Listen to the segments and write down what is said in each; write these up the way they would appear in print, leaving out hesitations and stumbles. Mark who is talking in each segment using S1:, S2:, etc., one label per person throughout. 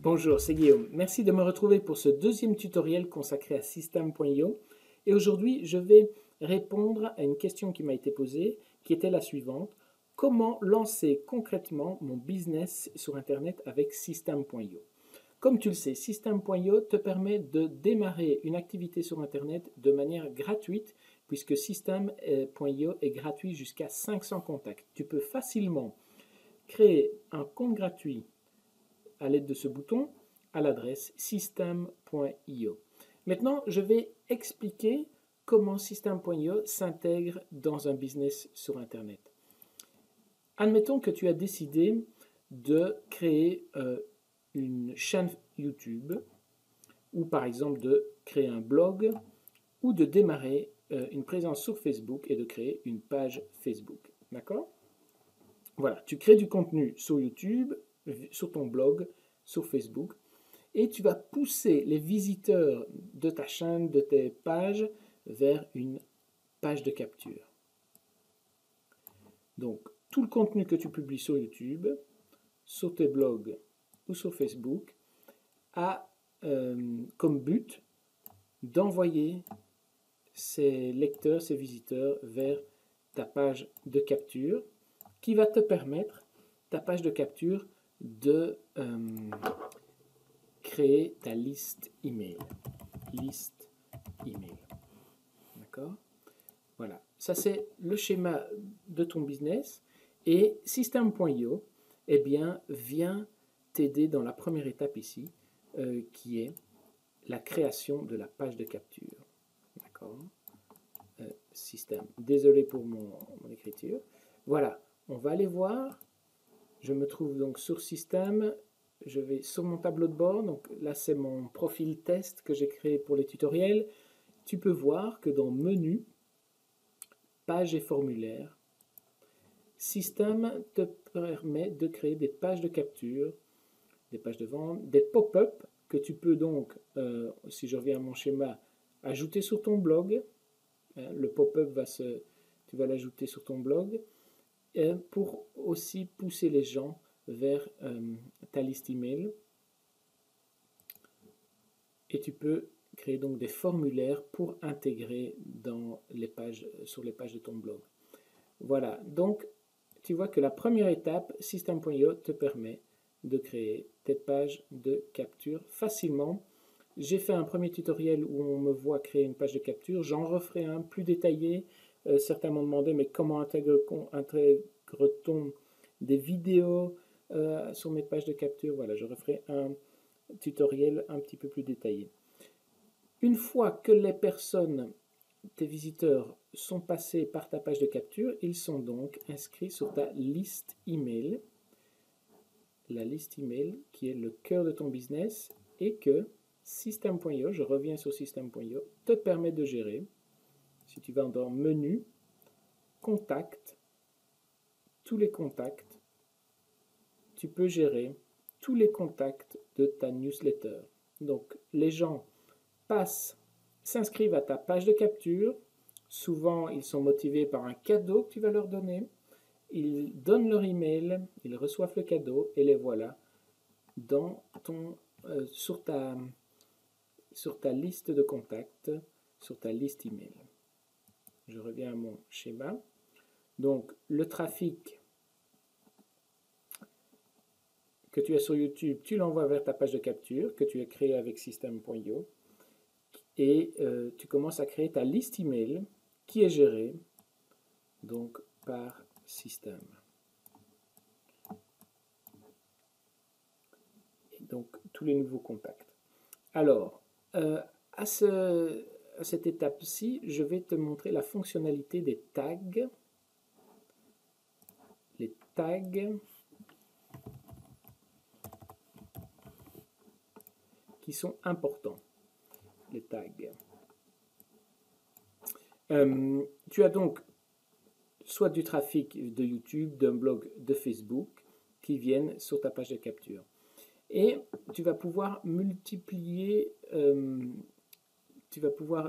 S1: Bonjour, c'est Guillaume. Merci de me retrouver pour ce deuxième tutoriel consacré à System.io. Et aujourd'hui, je vais répondre à une question qui m'a été posée, qui était la suivante. Comment lancer concrètement mon business sur Internet avec System.io? Comme tu le sais, System.io te permet de démarrer une activité sur Internet de manière gratuite, puisque System.io est gratuit jusqu'à 500 contacts. Tu peux facilement créer un compte gratuit à l'aide de ce bouton à l'adresse system.io. Maintenant, je vais expliquer comment System.io s'intègre dans un business sur Internet. Admettons que tu as décidé de créer une chaîne YouTube ou par exemple de créer un blog ou de démarrer une présence sur Facebook et de créer une page Facebook. D'accord? Voilà, tu crées du contenu sur YouTube, sur ton blog, sur Facebook, et tu vas pousser les visiteurs de ta chaîne, de tes pages, vers une page de capture. Donc, tout le contenu que tu publies sur YouTube, sur tes blogs ou sur Facebook, a comme but d'envoyer ces lecteurs, ces visiteurs vers ta page de capture, qui va te permettre, ta page de capture, de créer ta liste email. Liste email. D'accord? Voilà. Ça, c'est le schéma de ton business. Et System.io, eh bien, vient t'aider dans la première étape ici, qui est la création de la page de capture. D'accord? Système. Désolé pour mon écriture. Voilà. On va aller voir. Je me trouve donc sur Système. Je vais sur mon tableau de bord. Donc là, c'est mon profil test que j'ai créé pour les tutoriels. Tu peux voir que dans Menu, Pages et formulaires, Système te permet de créer des pages de capture, des pages de vente, des pop-up que tu peux donc, si je reviens à mon schéma, ajouter sur ton blog. Le pop-up tu vas l'ajouter sur ton blog pour aussi pousser les gens vers ta liste email. Et tu peux créer donc des formulaires pour intégrer dans les pages, sur les pages de ton blog. Voilà, donc tu vois que la première étape, System.io te permet de créer tes pages de capture facilement. J'ai fait un premier tutoriel où on me voit créer une page de capture. J'en referai un plus détaillé. Certains m'ont demandé, mais comment intègre-t-on des vidéos sur mes pages de capture? Voilà, je referai un tutoriel un petit peu plus détaillé. Une fois que les personnes, tes visiteurs, sont passés par ta page de capture, ils sont donc inscrits sur ta liste email, la liste email qui est le cœur de ton business et que System.io, je reviens sur System.io, te permet de gérer. Si tu vas dans Menu, Contact, tous les contacts, tu peux gérer tous les contacts de ta newsletter. Donc les gens s'inscrivent à ta page de capture. Souvent, ils sont motivés par un cadeau que tu vas leur donner. Ils donnent leur email, ils reçoivent le cadeau et les voilà dans sur ta liste de contacts, sur ta liste email. Je reviens à mon schéma. Donc, le trafic que tu as sur YouTube, tu l'envoies vers ta page de capture que tu as créée avec System.io et tu commences à créer ta liste email qui est gérée donc par System. Et donc, tous les nouveaux contacts. Alors, à cette étape-ci, je vais te montrer la fonctionnalité des tags. Les tags qui sont importants. Les tags. Tu as donc soit du trafic de YouTube, d'un blog, de Facebook qui viennent sur ta page de capture. Et tu vas pouvoir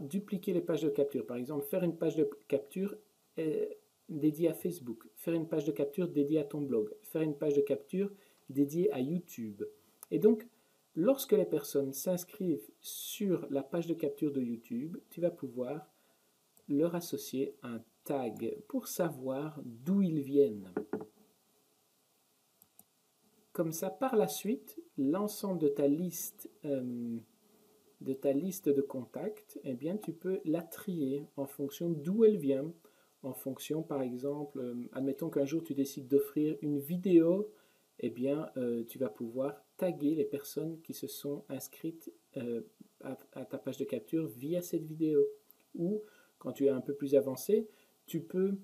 S1: dupliquer les pages de capture. Par exemple, faire une page de capture dédiée à Facebook, faire une page de capture dédiée à ton blog, faire une page de capture dédiée à YouTube. Et donc, Lorsque les personnes s'inscrivent sur la page de capture de YouTube, tu vas pouvoir leur associer un tag pour savoir d'où ils viennent. Comme ça, par la suite, l'ensemble de ta liste de contacts, eh bien, tu peux la trier en fonction d'où elle vient, en fonction, par exemple, admettons qu'un jour tu décides d'offrir une vidéo, eh bien, tu vas pouvoir taguer les personnes qui se sont inscrites à ta page de capture via cette vidéo. Ou, quand tu es un peu plus avancé, tu peux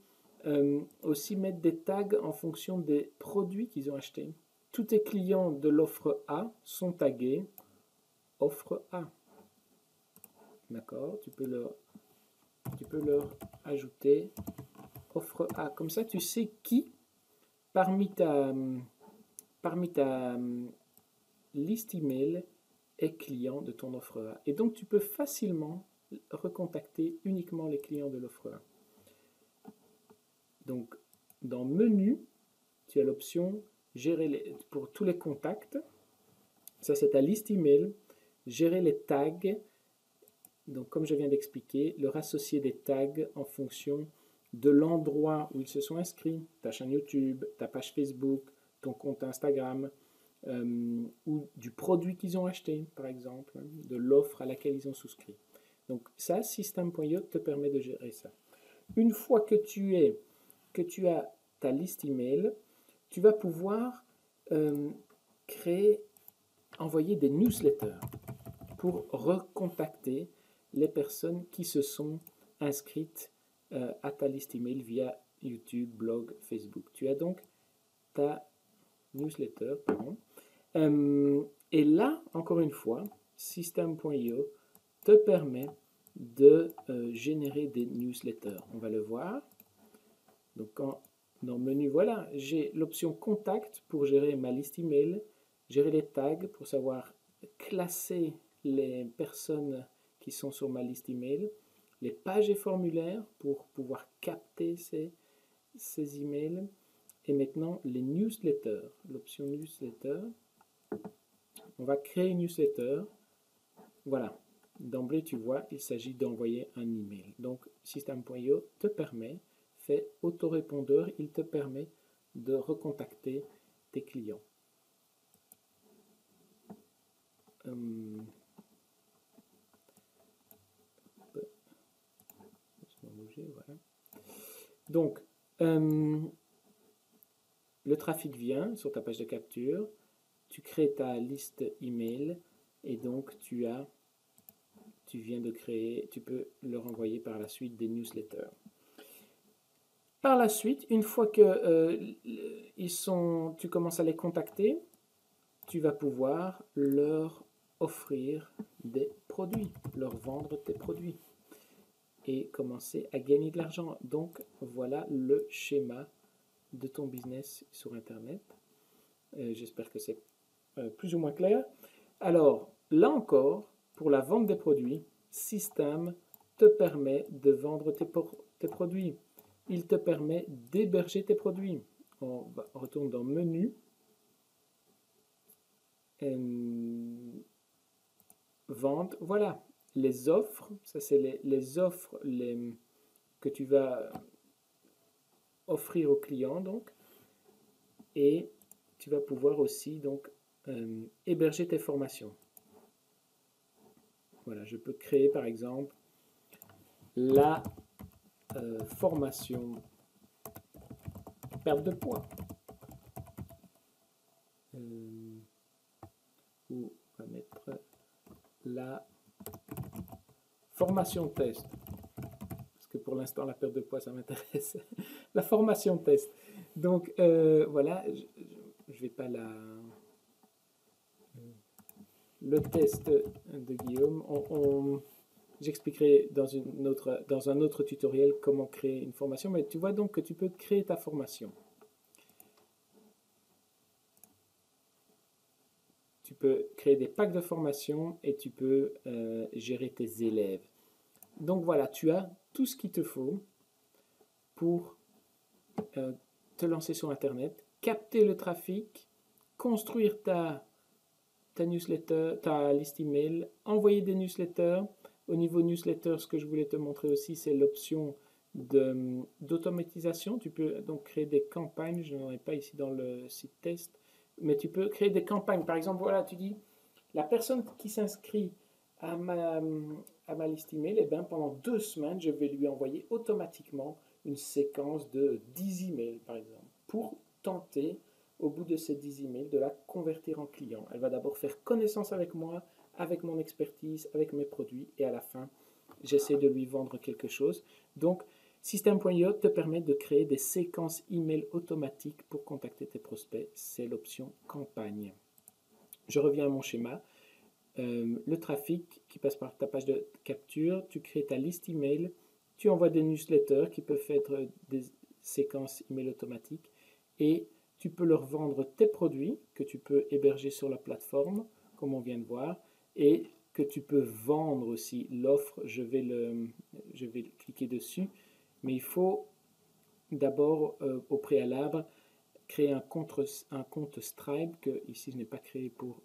S1: aussi mettre des tags en fonction des produits qu'ils ont achetés. Tous tes clients de l'offre A sont tagués offre A. D'accord? Tu peux leur ajouter offre A. Comme ça, tu sais qui, parmi ta liste email, est client de ton offre A. Et donc, tu peux facilement recontacter uniquement les clients de l'offre A. Donc, dans Menu, tu as l'option Gérer pour tous les contacts. Ça, c'est ta liste email. Gérer les tags. Donc, comme je viens d'expliquer, leur associer des tags en fonction de l'endroit où ils se sont inscrits, ta chaîne YouTube, ta page Facebook, ton compte Instagram, ou du produit qu'ils ont acheté, par exemple, de l'offre à laquelle ils ont souscrit. Donc ça, System.io te permet de gérer ça. Une fois que tu as ta liste email, tu vas pouvoir envoyer des newsletters pour recontacter les personnes qui se sont inscrites à ta liste email via YouTube, blog, Facebook. Tu as donc ta newsletter, pardon. Et là, encore une fois, System.io te permet de générer des newsletters. On va le voir. Donc, dans le menu, voilà, j'ai l'option Contact pour gérer ma liste email, gérer les tags pour savoir classer les personnes qui sont sur ma liste email, les pages et formulaires pour pouvoir capter ces emails, et maintenant les newsletters, l'option newsletter. On va créer une newsletter. Voilà, d'emblée tu vois, il s'agit d'envoyer un email. Donc System.io te permet, fait autorépondeur, il te permet de recontacter tes clients. Voilà. Donc, le trafic vient sur ta page de capture, tu crées ta liste email et donc tu viens de créer, tu peux leur envoyer par la suite des newsletters. Par la suite, une fois que tu commences à les contacter, tu vas pouvoir leur offrir des produits, leur vendre tes produits et commencer à gagner de l'argent. Donc, voilà le schéma de ton business sur Internet. J'espère que c'est plus ou moins clair. Alors, là encore, pour la vente des produits, System te permet de vendre tes produits. Il te permet d'héberger tes produits. On retourne dans Menu. Vente, voilà. Les offres, ça c'est les offres que tu vas offrir aux clients, donc. Et tu vas pouvoir aussi donc héberger tes formations. Voilà, je peux créer par exemple la formation perte de poids. Ou on va mettre la formation test. Parce que pour l'instant, la perte de poids, ça m'intéresse. La formation test. Donc, voilà, je ne vais pas le test de Guillaume. J'expliquerai dans un autre tutoriel comment créer une formation, mais tu vois donc que tu peux créer ta formation. Tu peux créer des packs de formation et tu peux gérer tes élèves. Donc voilà, tu as tout ce qu'il te faut pour te lancer sur Internet, capter le trafic, construire ta ta newsletter, ta liste email, envoyer des newsletters. Au niveau newsletter, ce que je voulais te montrer aussi, c'est l'option d'automatisation. Tu peux donc créer des campagnes, je n'en ai pas ici dans le site test, mais tu peux créer des campagnes. Par exemple, voilà, tu dis, la personne qui s'inscrit à ma liste email, eh bien, pendant 2 semaines, je vais lui envoyer automatiquement une séquence de 10 emails, par exemple, pour tenter, au bout de ces 10 emails, de la convertir en client. Elle va d'abord faire connaissance avec moi, avec mon expertise, avec mes produits, et à la fin, j'essaie de lui vendre quelque chose. Donc, System.io te permet de créer des séquences email automatiques pour contacter tes prospects. C'est l'option campagne. Je reviens à mon schéma. Le trafic qui passe par ta page de capture, tu crées ta liste email, tu envoies des newsletters qui peuvent être des séquences email automatiques et tu peux leur vendre tes produits que tu peux héberger sur la plateforme, comme on vient de voir, et que tu peux vendre aussi. L'offre, je vais cliquer dessus, mais il faut d'abord, au préalable, créer un compte Stripe, que ici je n'ai pas créé pour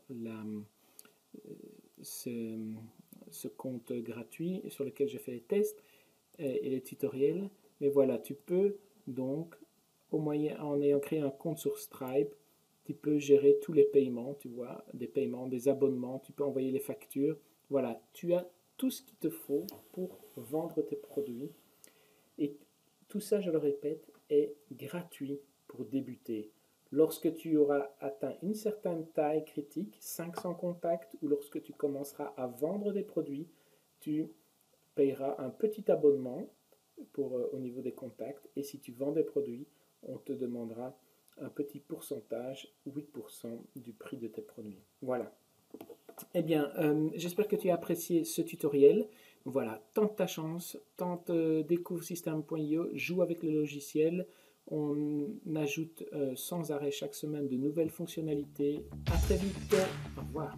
S1: ce compte gratuit sur lequel j'ai fait les tests et les tutoriels. Mais voilà, tu peux donc, en ayant créé un compte sur Stripe, tu peux gérer tous les paiements, tu vois, des paiements, des abonnements, tu peux envoyer les factures. Voilà, tu as tout ce qu'il te faut pour vendre tes produits. Et tout ça, je le répète, est gratuit pour débuter. Lorsque tu auras atteint une certaine taille critique, 500 contacts, ou lorsque tu commenceras à vendre des produits, tu payeras un petit abonnement au niveau des contacts. Et si tu vends des produits, on te demandera un petit pourcentage, 8% du prix de tes produits. Voilà. Eh bien, j'espère que tu as apprécié ce tutoriel. Voilà, tente ta chance, découvre System.io, joue avec le logiciel. On ajoute sans arrêt chaque semaine de nouvelles fonctionnalités. À très vite. Au revoir.